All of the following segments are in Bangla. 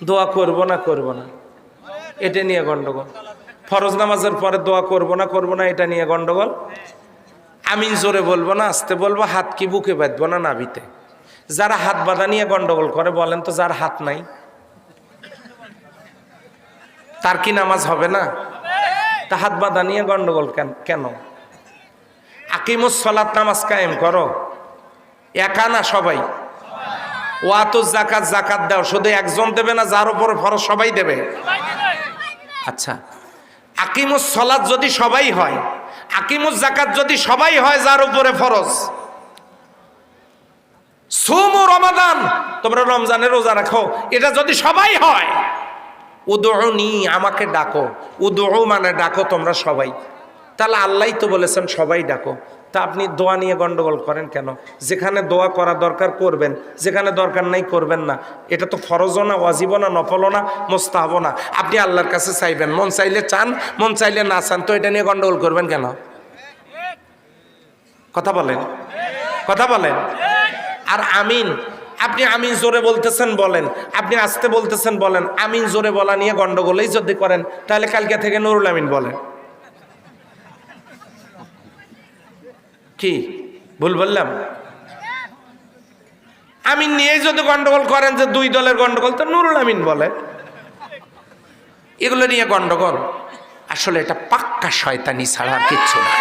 দোয়া করব না এটা নিয়ে গন্ডগোল। ফরজ নামাজের পরে দোয়া করব না এটা নিয়ে গন্ডগোল। আমিন জোরে বলবো না আস্তে বলবো, হাত কি বুকে বাঁধবো না নাভিতে। যারা হাত বাঁধা নিয়ে গন্ডগোল করে বলেন তো, যার হাত নাই তার কি নামাজ হবে না? তা হাত বাঁধা নিয়ে গন্ডগোল কেন? আকিমুস সালাত, নামাজ কায়েম করো, একা না সবাই। ওয়াতুজ যাকাত, যাকাত দাও, শুধু একজন দেবে না, যার উপরে ফরজ সবাই দেবে। আচ্ছা, আকিমুস সালাত যদি সবাই হয়, আকিমুজ যাকাত যদি সবাই হয়, যার উপরে ফরজ, সুমু রমাদান, তোমরা রমজানের রোজা রাখো, এটা যদি সবাই হয়, উদউনি, আমাকে ডাকো, উদউ মানে ডাকো তোমরা সবাই, তাহলে আল্লাহই তো বলেছেন সবাই ডাকো। তা আপনি দোয়া নিয়ে গন্ডগোল করেন কেন? যেখানে দোয়া করা দরকার করবেন, যেখানে দরকার নাই করবেন না। এটা তো ফরজও না, ওয়াজিবও না, নফলও না, মুস্তাহাবও না। আপনি আল্লাহর কাছে চাইবেন, মন চাইলে চান, মন চাইলে না চান, তো এটা নিয়ে গন্ডগোল করবেন কেন? কথা বলেন, কথা বলেন। আর আমিন, আপনি আমিন জোরে বলতেছেন বলেন, আপনি আস্তে বলতেছেন বলেন, আমিন জোরে বলা নিয়ে গন্ডগোলই যদি করেন, তাহলে কালকে থেকে নুরুল আমিন বলেন। কি ভুল বললাম? আমিন নিয়ে যদি গন্ডগোল করেন, যে দুই দলের গন্ডগোল, তো নুরুল আমিন বলে। এগুলো নিয়ে গন্ডগোল, আসলে এটা পাক্কা শয়তানি ছাড়া আর কিচ্ছু না,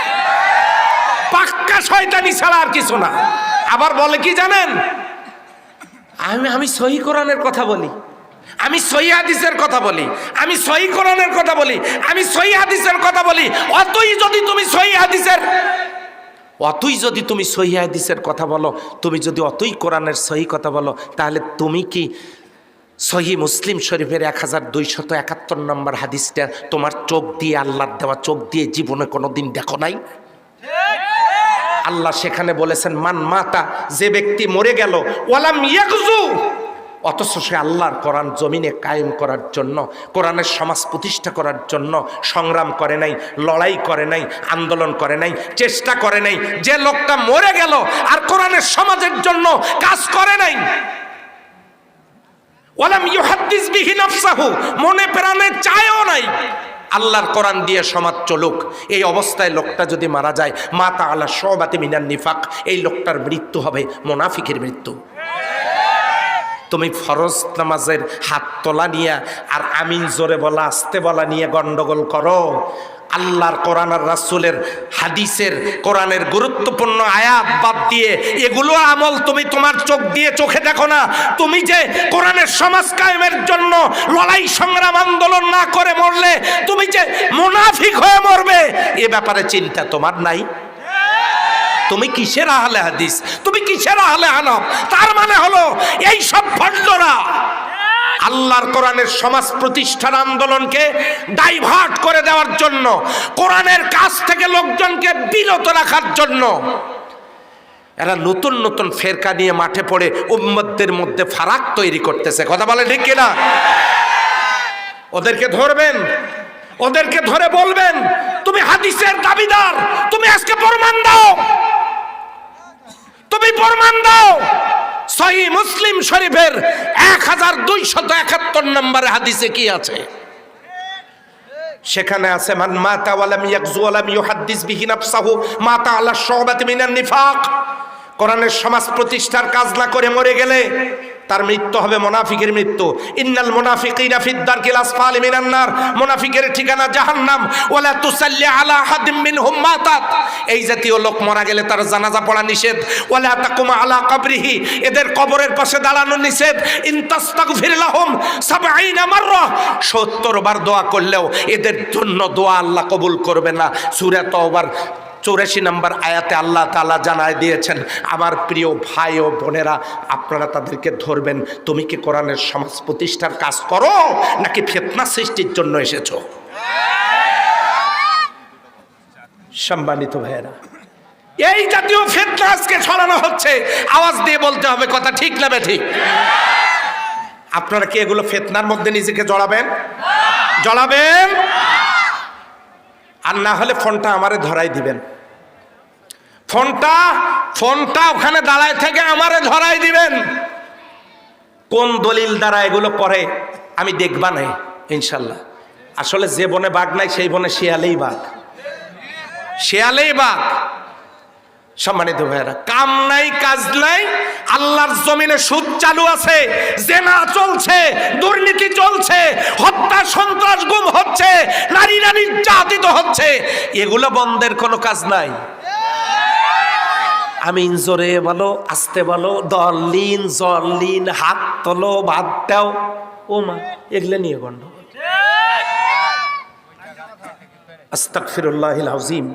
পাক্কা শয়তানি ছাড়া আর কিছু না। আবার বলে কি জানেন, আমি সহি কোরআনের কথা বলি, আমি সহি হাদিসের কথা বলি, আমি সহি কোরআনের কথা বলি, আমি সহি হাদিসের কথা বলি। অতই যদি তুমি সহি হাদিসের কথা বলো, তুমি যদি অতই কোরআনের সহি কথা বলো, তাহলে তুমি কি সহি মুসলিম শরীফের 1271 নম্বর হাদিসটা তোমার চোখ দিয়ে, আল্লাহর দেওয়া চোখ দিয়ে জীবনে কোনোদিন দেখো নাই? আল্লাহ সেখানে বলেছেন, মান মাতা, যে ব্যক্তি মরে গেল, ওয়ালাম ইয়াগজু, অথচ সে আল্লাহর কোরআন জমিনে কায়েম করার জন্য, কোরআনের সমাজ প্রতিষ্ঠা করার জন্য সংগ্রাম করে নাই, লড়াই করে নাই, আন্দোলন করে নাই, চেষ্টা করে নাই, যে লোকটা মরে গেল আর কোরআনের সমাজের জন্য কাজ করে নাই, ওয়ালাম ইউহাদ্দিস বিহি নাফসাহু, মনে প্রাণে চায়ও নাই আল্লাহর কোরআন দিয়ে সমাজ চলুক, এই অবস্থায় লোকটা যদি মারা যায়, মাতা আলা শুবাতি মিনান নিফাক, এই লোকটার মৃত্যু হবে মুনাফিকের মৃত্যু। তুমি ফরজ নামাজের হাত তোলা নিয়ে আর আমিন জোরে বলা আস্তে বলা নিয়ে গন্ডগোল করো। আল্লাহর কোরআন আর রাসূলের হাদিসের, কোরআনের গুরুত্বপূর্ণ আয়াত বাদ দিয়ে এগুলো আমল তুমি তোমার চোখ দিয়ে চোখে দেখো না। তুমি যে কোরআনের সমাজ কায়েমের জন্য লড়াই সংগ্রাম আন্দোলন না করে মরলে, তুমি যে মুনাফিক হয়ে মরবে, এ ব্যাপারে চিন্তা তোমার নাই। তুমি কিসের আহলে হাদিস, তুমি কিসের আহলে হানাফ? তার মানে হলো এই সব ভণ্ডরা আল্লাহর কোরআনের সমাজ প্রতিষ্ঠার আন্দোলনকে ডাইভার্ট করে দেওয়ার জন্য, কোরআনের কাছ থেকে লোকজনকে বিরত রাখার জন্য এরা নতুন নতুন ফেরকা নিয়ে মাঠে পড়ে উম্মতদের মধ্যে ফারাক তৈরি করতেছে। কথা বলে ঠিক কিনা? ওদেরকে ধরবেন, ওদেরকে ধরে বলবেন, তুমি হাদিসের দাবিদার, তুমি আজকে প্রমাণ দাও, তুমি প্রমাণ দাও। সহিহ মুসলিম শরীফের 1271 নম্বরে হাদিসে কি আছে? সেখানে আছে, মান মাতা ওয়ালাম ইয়াগজু ওয়ালাম ইউহাদ্দিস বিহি নাফসাহু মাতা আলা শুবাতি মিনান নিফাক, কোরআনের সমাজ প্রতিষ্ঠার কাজ না করে মরে গেলে তার মৃত্যু হবে মুনাফিকের মৃত্যু। ইন্নাল মুনাফিকিনা ফিদ দারকিল আসফালি মিনান নার, মুনাফিকের ঠিকানা জাহান্নাম। ওয়ালা তুসাল্লি আলা আহাদিম মিনহুম মাতাত, এই জাতীয় লোক মারা গেলে তার জানাজা পড়া নিষেধ। ওয়ালা তাকুম আলা কবরিহি, এদের কবরের পাশে দাঁড়ানো নিষেধ। ইন তাস্তাগফির লাহুম 70 মাররা, 70 বার দোয়া করলেও এদের জন্য দোয়া আল্লাহ কবুল করবে না। সূরা তাওবার 84 নম্বর আয়াতে আল্লাহ তাআলা জানায় দিয়েছেন। আমার প্রিয় ভাই ও বোনেরা, আপনারা তাদেরকে ধরবেন, তুমি কি কোরআনের সমাজ প্রতিষ্ঠার কাজ করো নাকি ফিতনা সৃষ্টির জন্য এসেছো? সম্মানিত ভাইয়েরা, এই জাতীয় ফিতনা আজকে ছড়ানো হচ্ছে, আওয়াজ দিয়ে বলতে হবে কথা ঠিক না বেঠিক? আপনারা কি এগুলো ফিতনার মধ্যে নিজেকে জড়াবেন? জড়াবেন? আর না হলে ফোনটা আমারে ধরাই দিবেন, ফোনটা ওখানে দাঁড়ায় থেকে আমারে ধরাই দিবেন। কোন দলিল দ্বারা এগুলো করে আমি দেখবা নাই ইনশাল্লাহ। আসলে যে বনে বাঘ নাই সেই বনে শিয়ালেই বাঘ, শিয়ালেই বাঘ। সম্মানিত ভাইয়েরা, কাম নাই কাজ নাই, আল্লাহর জমিনে সুদ চালু আছে, জেনা চলছে, দুর্নীতি চলছে, হত্যা সন্ত্রাস গুম হচ্ছে, নারীরা নির্যাতিত হচ্ছে, এগুলো বন্ধের কোনো কাজ নাই। আমি জোরে বলো আস্তে বলো, দলিন জলিন, হাত তোলো ভাত দাও, ও মা, এগুলো নিয়ে গন্ডগোল। আস্তাগফিরুল্লাহিল আযীম,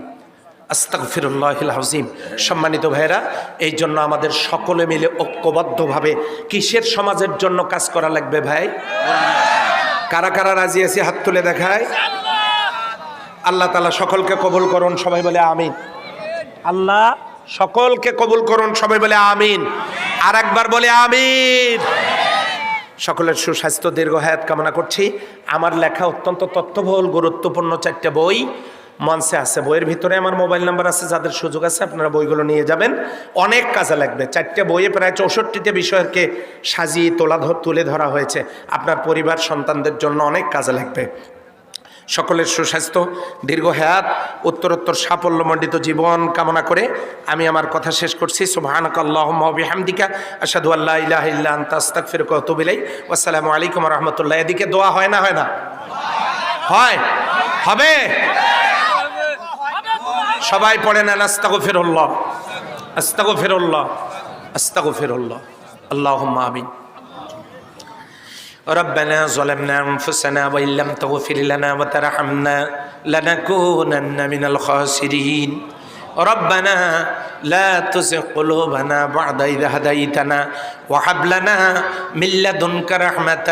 আস্তাগফিরুল্লাহিল আযীম। সম্মানিত ভাইরা, এই জন্য আমাদের সকলে মিলে ঐক্যবদ্ধভাবে কিসের সমাজের জন্য কাজ করা লাগবে ভাই? কারা কারা রাজি আছে হাত তুলে দেখায়। আল্লাহ তাআলা সকলকে কবুল করুন, সবাই বলে আমিন। আল্লাহ সকলকে কবুল করুন, সবাই বলে আমিন। আর একবার বলে আমিন। সকলের সুস্বাস্থ্য দীর্ঘ হায়াত কামনা করছি। আমার লেখা অত্যন্ত তথ্যবহুল গুরুত্বপূর্ণ 4টা বই মঞ্চে আছে, বইয়ের ভিতরে আমার মোবাইল নাম্বার আছে, যাদের সুযোগ আছে আপনারা বইগুলো নিয়ে যাবেন, অনেক কাজে লাগবে। 4টা বইয়ে প্রায় 64টা বিষয়কে সাজিয়ে তুলে ধরা হয়েছে, আপনার পরিবার সন্তানদের জন্য অনেক কাজে লাগবে। সকলের সুস্বাস্থ্য দীর্ঘ হায়াত উত্তরোত্তর সাফল্যমণ্ডিত জীবন কামনা করে আমি আমার কথা শেষ করছি। সুবহানাকাল্লাহুম্মা ওয়া বিহামদিকা আশহাদু আল্লা ইলাহা ইল্লা আনতা আস্তাগফিরুকা ওয়া আতুবু ইলাইক। আসসালামু আলাইকুম ওয়া রাহমাতুল্লাহ। এদিকে দোয়া হয় না হয় না? হয়, হবে। সবাই পড়েন আস্তাগফিরুল্লাহ, আস্তাগফিরুল্লাহ, আস্তাগফিরুল্লাহ। আল্লাহুম্মা আমিন। ربنا ظلمنا أنفسنا وإن لم تغفر لنا وترحمنا لنكونن من الخاسرين ربنا لا تزغ قلوبنا بعد إذ هديتنا وهب لنا من لدنك رحمة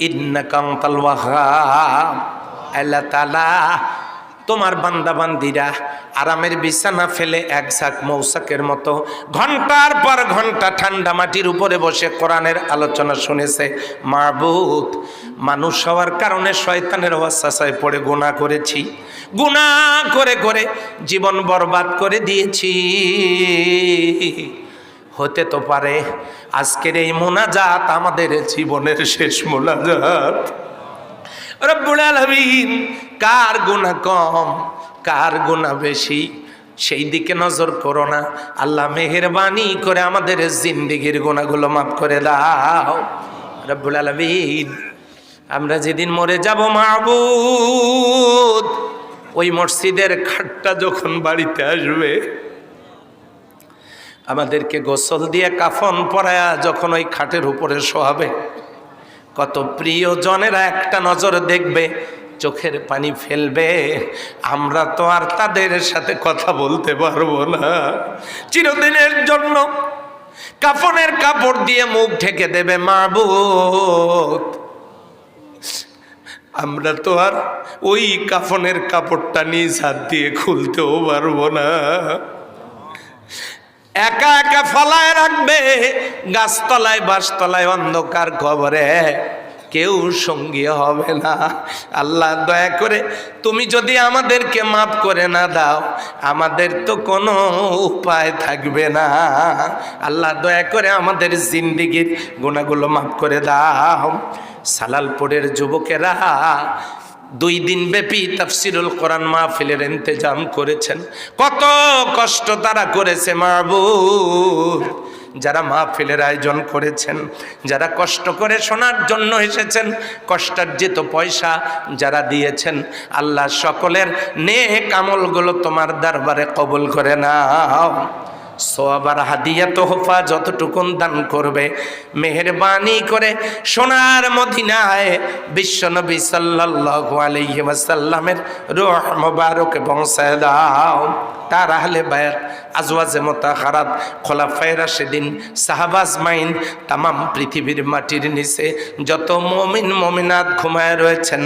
إنك أنت الوهاب। আল্লাহ তাআলা তোমার বান্দাবান্দিরা আরামের বিছানা ফেলে এক ঝাঁক মৌসাকের মতো ঘন্টার পর ঘন্টা ঠান্ডা মাটির উপরে বসে কোরআনের আলোচনা শুনেছে। মাবুদ, মানুষ হওয়ার কারণে শয়তানের ওয়াসওয়াসায় পড়ে গুনাহ করেছি, গুনাহ করে করে জীবন বরবাদ করে দিয়েছি। হতে তো পারে আজকের এই মোনাজাত আমাদের জীবনের শেষ মোনাজাত। রব্বুল আলামিন, কার গুনাহ কম কার গুনাহ বেশি সেই দিকে নজর করো না। আল্লাহ মেহেরবানি করে আমাদের জিন্দেগির গুনাহগুলো মাফ করে দাও। রব্বুল আলামিন, আমরা যেদিন মরে যাব মাবুদ, ওই মসজিদের খাটটা যখন বাড়িতে আসবে, আমাদেরকে গোসল দিয়ে কাফন পরায়া যখন ওই খাটের উপরে শোয়াবে, কত প্রিয়জনেরা একটা নজর দেখবে, চোখের পানি ফেলবে। আমরা তো আর তাদের সাথে কথা বলতে পারবো না। চিরদিনের জন্য কাফনের কাপড় দিয়ে মুখ ঢেকে দেবে মাবুদ। আমরা তো আর ওই কাফনের কাপড়টা নিজ হাত দিয়ে খুলতেও পারবো না। একা একা ফলায় রাখবে গাছতলায় বাসতলায় অন্ধকার কবরে, কেউ সঙ্গী হবে না। আল্লাহ দয়া করে তুমি যদি আমাদেরকে মাফ করে না দাও, আমাদের তো কোনো উপায় থাকবে না। আল্লাহ দয়া করে আমাদের জিন্দেগির গুনাহগুলো মাফ করে দাও। সালালপুরের যুবকেরা 2 দিন ব্যাপী তাফসিরুল কোরআন মাহফিলের ইন্তজাম করেছেন। কত কষ্ট তারা করেছে মাবুদ। যারা মাহফিলের আয়োজন করেছেন, যারা কষ্ট করে শোনার জন্য এসেছেন, কষ্টার্জিত পয়সা যারা দিয়েছেন, আল্লাহ সকলের নেক আমলগুলো তোমার দরবারে কবুল করে নাও। সোয়াবার হাদিয়া তোহফা যতটুকুন দান করবে, মেহেরবানি করে সোনার মদিনায় বিশ্বনবী সাল্লাল্লাহু আলাইহি ওয়াসাল্লামের রূহ মুবারক পৌঁছায় দাও। তার আহলে বায়াত, আজওয়াজে মুতাহহারাত, খোলাফায়ে রাশিদিন, সাহাবা আজমাইন, তামাম পৃথিবীর মাটির নিচে যত মুমিন মুমিনাত ঘুমায় রয়েছেন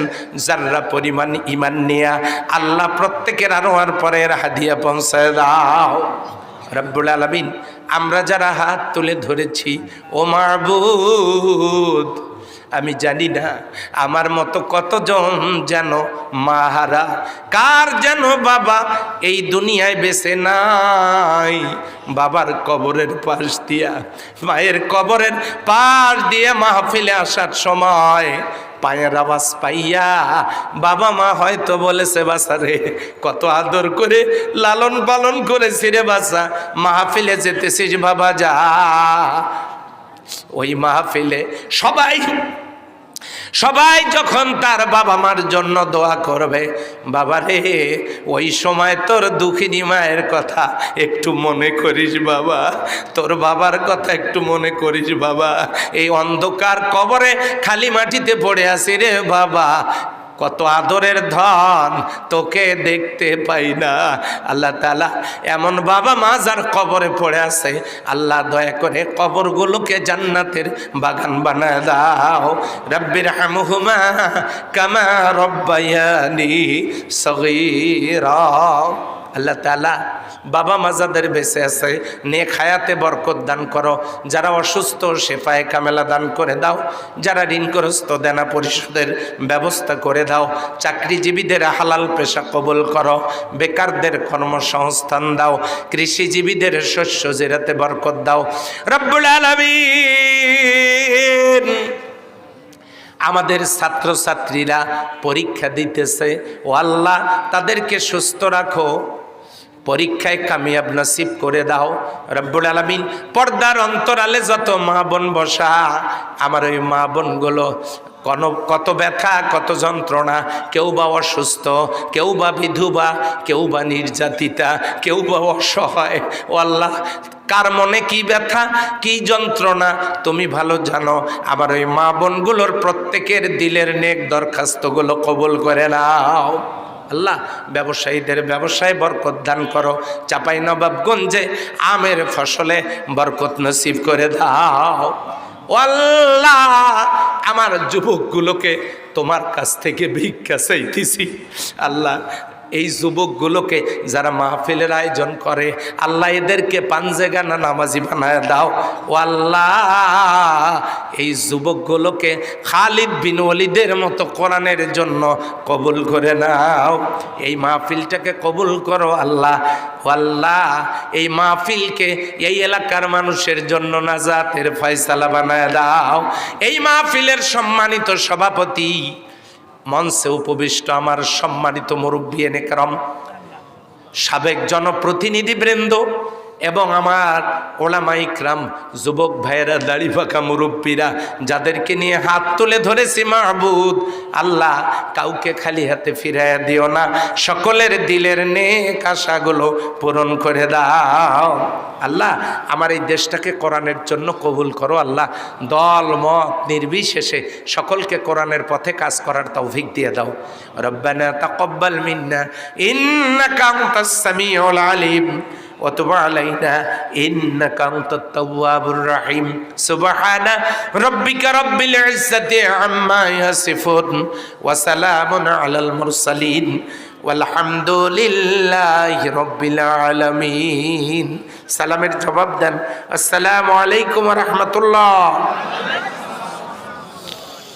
যাররা পরিমাণ ঈমান নিয়া, আল্লাহ প্রত্যেকের আরওয়ার পরের হাদিয়া পৌঁছায় দাও। রব্বুল আলামিন, আমরা যারা হাত তুলে ধরেছি, ও মাবুদ, আমি জানি না আমার মতো কতজন যেন মাহারা, কার যেন বাবা এই দুনিয়ায় বেঁচে নাই। বাবার কবরের পাশ দিয়া, মায়ের কবরের পাশ দিয়ে মাহফিলে আসার সময় পায়ের আওয়াজ পাইয়া বাবা মা হয়তো বলেছে বাছা রে, কত আদর করে লালন পালন করেছি রে বাছা, মাহফিলে যেতেছিস বাবা যা। ওই মাহফিলে সবাই যখন তার বাবা মার জন্য দোয়া করবে, বাবা রে ওই সময় তোর দুঃখিনী মায়ের কথা একটু মনে করিস বাবা, তোর বাবার কথা একটু মনে করিস বাবা, এই অন্ধকার কবরে খালি মাটিতে পড়ে আছি রে বাবা, কত আদরের ধন তোকে দেখতে পাই না। আল্লাহ তাআলা এমন বাবা মা যার কবরে পড়ে আছে, আল্লাহ দয়া করে কবরগুলোকে জান্নাতের বাগান বানায় দাও। রব্বির হামহুমা কামা রব্বায়ানি সগীরা। আল্লাহ তাআলা বাবা মা যাদের বেঁচে আছে নেক হায়াতে বরকত দান করো, যারা অসুস্থ শেফায়ে কামেলা দান করে দাও, যারা ঋণগ্রস্ত দেনা পরিশোধের ব্যবস্থা করে দাও, চাকরিজীবীদের হালাল পেশা কবুল করো, বেকারদের কর্মসংস্থান দাও, কৃষিজীবীদের শস্য জিরাতে বরকত দাও রব্বুল আলামিন। আমাদের ছাত্রছাত্রীরা পরীক্ষা দিতেছে, ও আল্লাহ তাদেরকে সুস্থ রাখো, পরীক্ষায় কামিয়াব নসিব করে দাও রব্বুল আলামিন। পর্দার অন্তরালে যত মা বোন বসা, আমার ওই মা বোনগুলো কত ব্যথা কত যন্ত্রণা, কেউ বা অসুস্থ, কেউ বা বিধবা, কেউ বা নির্যাতিতা, কেউ বা অসহায়, ও আল্লাহ কার মনে কি ব্যথা কি যন্ত্রণা তুমি ভালো জানো। আবার ওই মা বোনগুলোর প্রত্যেকের দিলের নেক দরখাস্তগুলো কবুল করে নাও আল্লাহ। ব্যবসায়ীদের ব্যবসায় বরকত দান করো, চাঁপাইনবাবগঞ্জে আমের ফসলে বরকত নসিব করে দাও ও আল্লাহ। আমার যুবকগুলোকে তোমার কাছ থেকে ভিক্ষা চাইতেছি আল্লাহ, এই যুবকগুলোকে যারা মাহফিলের আয়োজন করে আল্লাহ এদেরকে পাঞ্জেগানা নামাজি বানায় দাও ও আল্লাহ। এই যুবকগুলোকে খালিদ বিন ওয়ালিদের মতো কোরআনের জন্য কবুল করে নাও, এই মাহফিলটাকে কবুল করো আল্লাহ ও আল্লাহ। এই মাহফিলকে এই এলাকার মানুষের জন্য নাজাতের ফয়সালা বানায় দাও। এই মাহফিলের সম্মানিত সভাপতি, মঞ্চে উপবিষ্ট আমার সম্মানিত মুরব্বী নেকরাম, সাবেক জনপ্রতিনিধিবৃন্দ এবং আমার ওলামা ইকরাম, যুবক ভাইয়েরা, দাড়ি পাকা মুরব্বীরা, যাদেরকে নিয়ে হাত তুলে ধরেছি মাহবুদ আল্লাহ, কাউকে খালি হাতে ফিরাইয়া দিও না, সকলের দিলের নেক আশাগুলো পূরণ করে দাও আল্লাহ। আমার এই দেশটাকে কোরআনের জন্য কবুল করো আল্লাহ। দল মত নির্বিশেষে সকলকে কোরআনের পথে কাজ করার তৌফিক দিয়ে দাও। রব্বানা তাকাব্বাল মিন্না ইন্নাকা আনতাস সামিউল আলিম وتب علينا إنك أنت التواب الرحيم سبحان ربك رب العزة عما يصفون وسلام على المرسلين والحمد لله رب العالمين। সালামের জবাব দেন, আসসালামু আলাইকুম ওয়া রাহমাতুল্লাহ।